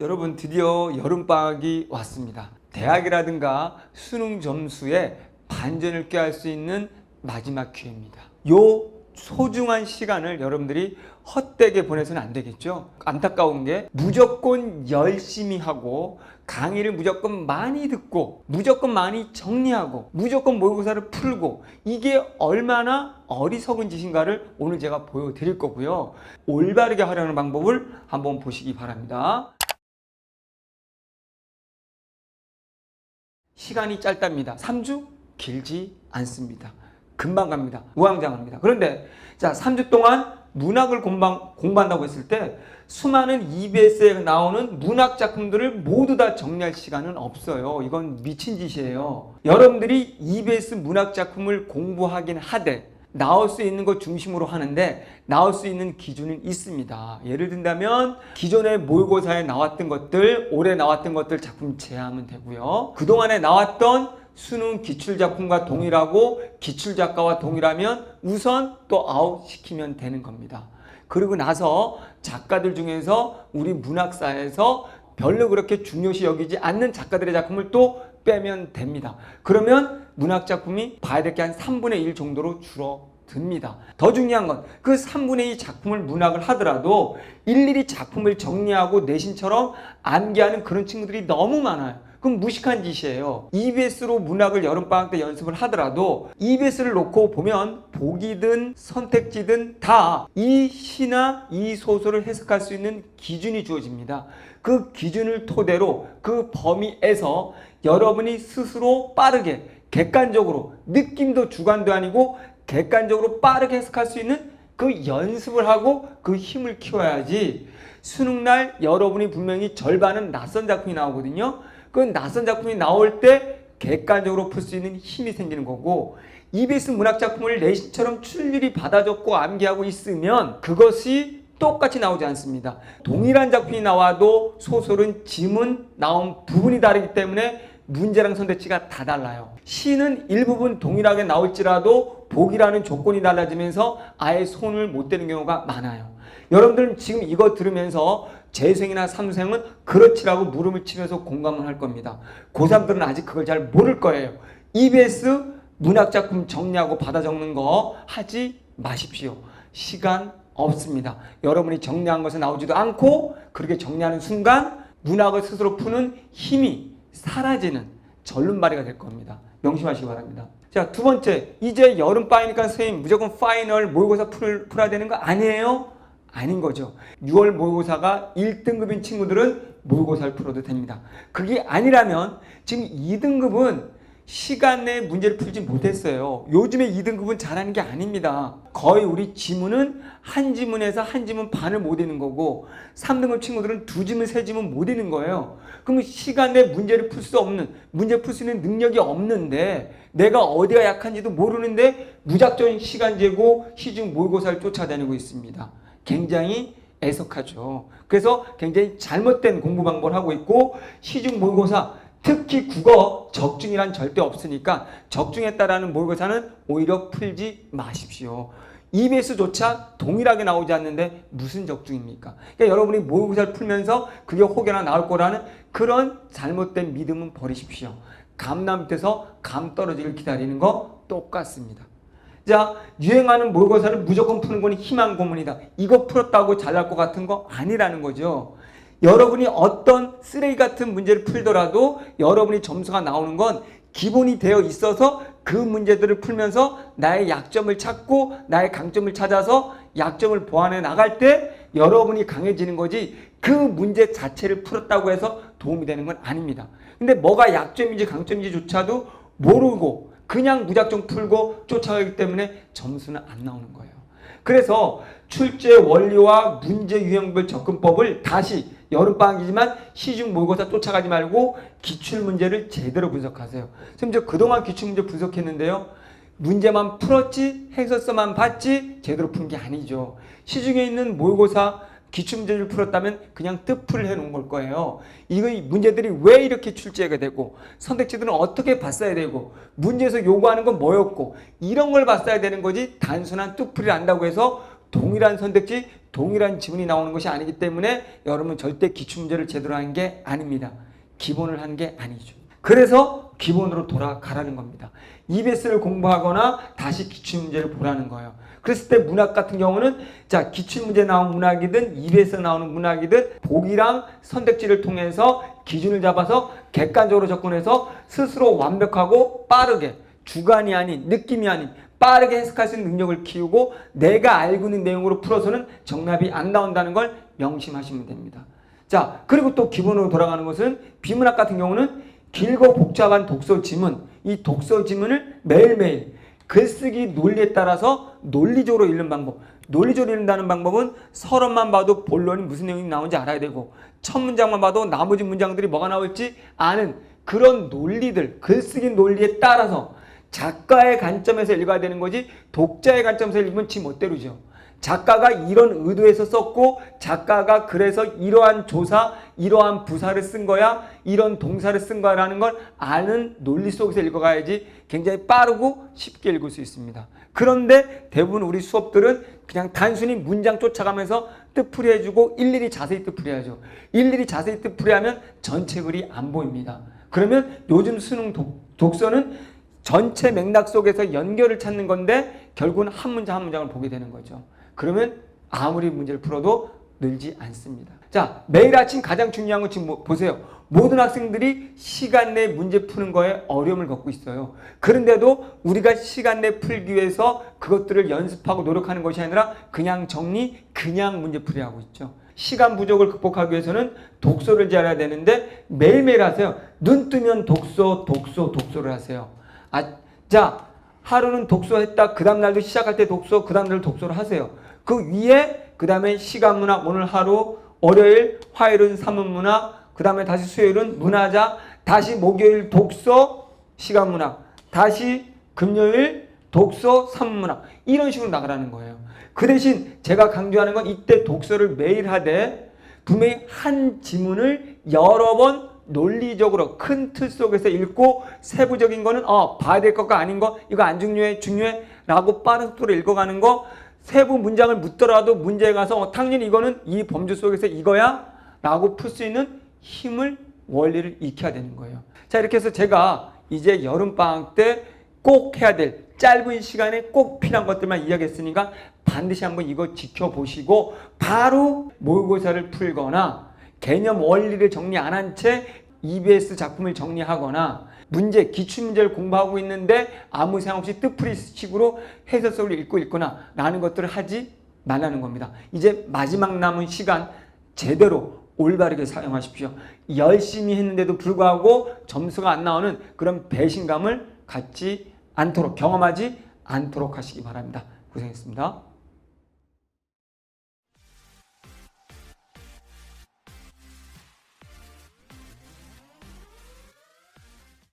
여러분, 드디어 여름방학이 왔습니다. 대학이라든가 수능 점수에 반전을 꾀할 수 있는 마지막 기회입니다. 요 소중한 시간을 여러분들이 헛되게 보내서는 안 되겠죠. 안타까운 게 무조건 열심히 하고 강의를 무조건 많이 듣고 무조건 많이 정리하고 무조건 모의고사를 풀고 이게 얼마나 어리석은 짓인가를 오늘 제가 보여드릴 거고요. 올바르게 하려는 방법을 한번 보시기 바랍니다. 시간이 짧답니다. 3주? 길지 않습니다. 금방 갑니다. 우왕좌왕합니다. 그런데 자, 3주 동안 문학을 공부한다고 했을 때 수많은 EBS에 나오는 문학 작품들을 모두 다 정리할 시간은 없어요. 이건 미친 짓이에요. 여러분들이 EBS 문학 작품을 공부하긴 하되 나올 수 있는 것 중심으로 하는데 나올 수 있는 기준은 있습니다. 예를 든다면 기존의 모의고사에 나왔던 것들, 올해 나왔던 것들 작품 제외하면 되고요. 그동안에 나왔던 수능 기출작품과 동일하고 기출작가와 동일하면 우선 또 아웃시키면 되는 겁니다. 그리고 나서 작가들 중에서 우리 문학사에서 별로 그렇게 중요시 여기지 않는 작가들의 작품을 또 빼면 됩니다. 그러면 문학작품이 봐야 될 게 한 3분의 1 정도로 줄어듭니다. 더 중요한 건 그 3분의 2 작품을 문학을 하더라도 일일이 작품을 정리하고 내신처럼 암기하는 그런 친구들이 너무 많아요. 그럼 무식한 짓이에요. EBS로 문학을 여름방학 때 연습을 하더라도 EBS를 놓고 보면 보기든 선택지든 다 이 시나 이 소설을 해석할 수 있는 기준이 주어집니다. 그 기준을 토대로 그 범위에서 여러분이 스스로 빠르게 객관적으로 느낌도 주관도 아니고 객관적으로 빠르게 해석할 수 있는 그 연습을 하고 그 힘을 키워야지 수능날 여러분이 분명히 절반은 낯선 작품이 나오거든요. 그 낯선 작품이 나올 때 객관적으로 풀 수 있는 힘이 생기는 거고 EBS 문학작품을 내신처럼 출일이 받아 적고 암기하고 있으면 그것이 똑같이 나오지 않습니다. 동일한 작품이 나와도 소설은 지문 나온 부분이 다르기 때문에 문제랑 선택지가 다 달라요. 시는 일부분 동일하게 나올지라도 보기라는 조건이 달라지면서 아예 손을 못 대는 경우가 많아요. 여러분들은 지금 이거 들으면서 재수생이나 삼수생은 그렇지라고 물음을 치면서 공감을 할 겁니다. 고3들은 아직 그걸 잘 모를 거예요. EBS 문학작품 정리하고 받아 적는 거 하지 마십시오. 시간 없습니다. 여러분이 정리한 것에 나오지도 않고 그렇게 정리하는 순간 문학을 스스로 푸는 힘이 사라지는 절름발이가 될 겁니다. 명심하시기 바랍니다. 자, 두 번째, 이제 여름방이니까 선생님 무조건 파이널 모의고사 풀어야 되는 거 아니에요? 아닌 거죠. 6월 모의고사가 1등급인 친구들은 모의고사를 풀어도 됩니다. 그게 아니라면 지금 2등급은 시간 내에 문제를 풀지 못했어요. 요즘에 2등급은 잘하는 게 아닙니다. 거의 우리 지문은 한 지문에서 한 지문 반을 못 읽는 거고 3등급 친구들은 2지문, 3지문 못 읽는 거예요. 그러면 시간 내에 문제를 풀 수 없는, 문제 풀 수 있는 능력이 없는데 내가 어디가 약한지도 모르는데 무작정 시간 재고 시중 모의고사를 쫓아다니고 있습니다. 굉장히 애석하죠. 그래서 굉장히 잘못된 공부 방법을 하고 있고 시중 모의고사 특히 국어 적중이란 절대 없으니까 적중했다라는 모의고사는 오히려 풀지 마십시오. EBS조차 동일하게 나오지 않는데 무슨 적중입니까? 그러니까 여러분이 모의고사를 풀면서 그게 혹여나 나올 거라는 그런 잘못된 믿음은 버리십시오. 감남 밑에서 감 떨어지길 기다리는 거 똑같습니다. 자, 유행하는 모의고사를 무조건 푸는 건 희망 고문이다. 이거 풀었다고 잘날 것 같은 거 아니라는 거죠. 여러분이 어떤 쓰레기 같은 문제를 풀더라도 여러분이 점수가 나오는 건 기본이 되어 있어서 그 문제들을 풀면서 나의 약점을 찾고 나의 강점을 찾아서 약점을 보완해 나갈 때 여러분이 강해지는 거지 그 문제 자체를 풀었다고 해서 도움이 되는 건 아닙니다. 근데 뭐가 약점인지 강점인지조차도 모르고 그냥 무작정 풀고 쫓아가기 때문에 점수는 안 나오는 거예요. 그래서 출제 원리와 문제 유형별 접근법을 다시 여름방학이지만 시중 모의고사 쫓아가지 말고 기출문제를 제대로 분석하세요. 선생님 저 그동안 기출문제 분석했는데요. 문제만 풀었지 해설서만 봤지 제대로 푼 게 아니죠. 시중에 있는 모의고사 기출문제를 풀었다면 그냥 뜻풀을 해놓은 걸 거예요. 이거 문제들이 왜 이렇게 출제가 되고 선택지들은 어떻게 봤어야 되고 문제에서 요구하는 건 뭐였고 이런 걸 봤어야 되는 거지 단순한 뜻풀이를 안다고 해서 동일한 선택지, 동일한 지문이 나오는 것이 아니기 때문에 여러분 절대 기출문제를 제대로 한 게 아닙니다. 기본을 한 게 아니죠. 그래서 기본으로 돌아가라는 겁니다. EBS를 공부하거나 다시 기출문제를 보라는 거예요. 그랬을 때 문학 같은 경우는 자, 기출문제 나온 문학이든 EBS 나오는 문학이든 보기랑 선택지를 통해서 기준을 잡아서 객관적으로 접근해서 스스로 완벽하고 빠르게 주관이 아닌 느낌이 아닌 빠르게 해석할 수 있는 능력을 키우고 내가 알고 있는 내용으로 풀어서는 정답이 안 나온다는 걸 명심하시면 됩니다. 자, 그리고 또 기본으로 돌아가는 것은 비문학 같은 경우는 길고 복잡한 독서 지문, 이 독서 지문을 매일매일 글쓰기 논리에 따라서 논리적으로 읽는 방법. 논리적으로 읽는다는 방법은 서론만 봐도 본론이 무슨 내용이 나오는지 알아야 되고 첫 문장만 봐도 나머지 문장들이 뭐가 나올지 아는 그런 논리들, 글쓰기 논리에 따라서 작가의 관점에서 읽어야 되는 거지 독자의 관점에서 읽으면 지 멋대로죠. 작가가 이런 의도에서 썼고 작가가 그래서 이러한 조사, 이러한 부사를 쓴 거야, 이런 동사를 쓴 거야라는 걸 아는 논리 속에서 읽어가야지 굉장히 빠르고 쉽게 읽을 수 있습니다. 그런데 대부분 우리 수업들은 그냥 단순히 문장 쫓아가면서 뜻풀이 해주고 일일이 자세히 뜻풀이 해야죠. 일일이 자세히 뜻풀이 하면 전체 글이 안 보입니다. 그러면 요즘 수능 독서는 전체 맥락 속에서 연결을 찾는 건데 결국은 한 문장 한 문장을 보게 되는 거죠. 그러면 아무리 문제를 풀어도 늘지 않습니다. 자, 매일 아침 가장 중요한 건 지금 보세요. 모든 학생들이 시간 내에 문제 푸는 거에 어려움을 겪고 있어요. 그런데도 우리가 시간 내에 풀기 위해서 그것들을 연습하고 노력하는 것이 아니라 그냥 정리, 그냥 문제 풀이하고 있죠. 시간 부족을 극복하기 위해서는 독서를 잘해야 되는데 매일매일 하세요. 눈 뜨면 독서를 하세요. 자, 하루는 독서했다. 그 다음날도 시작할 때 독서, 그 다음날 독서를 하세요. 그 위에 그 다음에 시간문학 오늘 하루, 월요일, 화요일은 사문문학, 그 다음에 다시 수요일은 문화자, 다시 목요일 독서, 시간문학, 다시 금요일 독서, 사문문학 이런 식으로 나가라는 거예요. 그 대신 제가 강조하는 건 이때 독서를 매일 하되 분명히 한 지문을 여러 번 논리적으로 큰 틀 속에서 읽고 세부적인 거는 봐야 될 것과 아닌 거 이거 안 중요해 라고 빠른 속도로 읽어가는 거 세부 문장을 묻더라도 문제에 가서 당연히 이거는 이 범주 속에서 이거야 라고 풀 수 있는 힘을 원리를 익혀야 되는 거예요. 자, 이렇게 해서 제가 이제 여름방학 때 꼭 해야 될 짧은 시간에 꼭 필요한 것들만 이야기했으니까 반드시 한번 이거 지켜보시고 바로 모의고사를 풀거나 개념 원리를 정리 안 한 채 EBS 작품을 정리하거나 문제, 기출문제를 공부하고 있는데 아무 생각 없이 뜻풀이 식으로 해설서를 읽고 있거나 라는 것들을 하지 말라는 겁니다. 이제 마지막 남은 시간 제대로 올바르게 사용하십시오. 열심히 했는데도 불구하고 점수가 안 나오는 그런 배신감을 갖지 않도록 경험하지 않도록 하시기 바랍니다. 고생했습니다.